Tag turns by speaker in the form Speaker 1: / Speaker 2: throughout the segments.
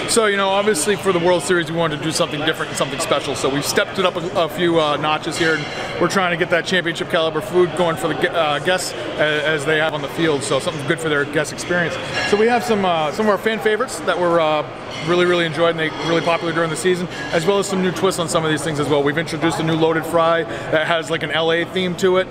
Speaker 1: So, you know, obviously for the World Series, we wanted to do something different and something special. So we've stepped it up a few notches here, and we're trying to get that championship caliber food going for the guests as they have on the field. So something good for their guest experience. So we have some of our fan favorites that were really enjoyed and they really popular during the season, as well as some new twists on some of these things as well. We've introduced a new loaded fry that has like an LA theme to it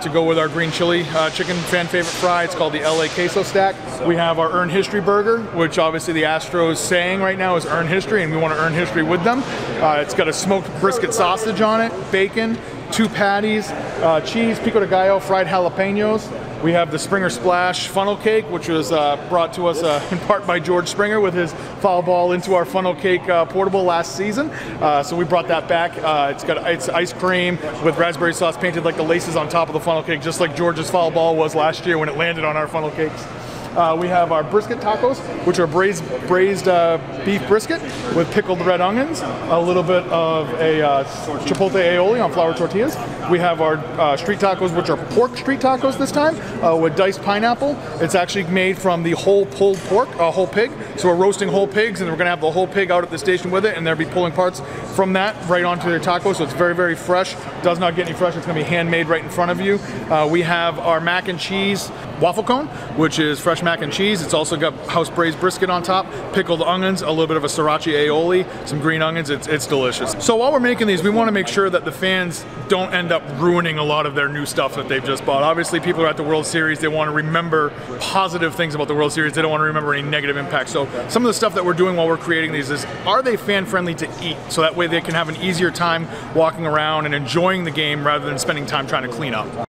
Speaker 1: to go with our green chili chicken fan favorite fry. It's called the LA Queso Stack. We have our Earn History Burger, which obviously the Astros saying right now is earn history, and we want to earn history with them. It's got a smoked brisket sausage on it, bacon, 2 patties, cheese, pico de gallo, fried jalapenos. We have the Springer Splash funnel cake, which was brought to us in part by George Springer with his foul ball into our funnel cake portable last season. So we brought that back. It's ice cream with raspberry sauce painted like the laces on top of the funnel cake, just like George's foul ball was last year when it landed on our funnel cakes. We have our brisket tacos, which are braised beef brisket with pickled red onions, a little bit of a chipotle aioli on flour tortillas. We have our street tacos, which are pork street tacos this time, with diced pineapple. It's actually made from the whole pulled pork, whole pig. So we're roasting whole pigs, and we're gonna have the whole pig out at the station with it, and they'll be pulling parts from that right onto their tacos. So it's very fresh. Does not get any fresher. It's gonna be handmade right in front of you. We have our mac and cheese waffle cone, which is fresh mac and cheese. It's also got house braised brisket on top, pickled onions, a little bit of a sriracha aioli, some green onions. It's delicious. So while we're making these, we want to make sure that the fans don't end up ruining a lot of their new stuff that they've just bought. Obviously, people are at the World Series. They want to remember positive things about the World Series. They don't want to remember any negative impacts. So some of the stuff that we're doing while we're creating these is, are they fan friendly to eat? So that way they can have an easier time walking around and enjoying the game rather than spending time trying to clean up.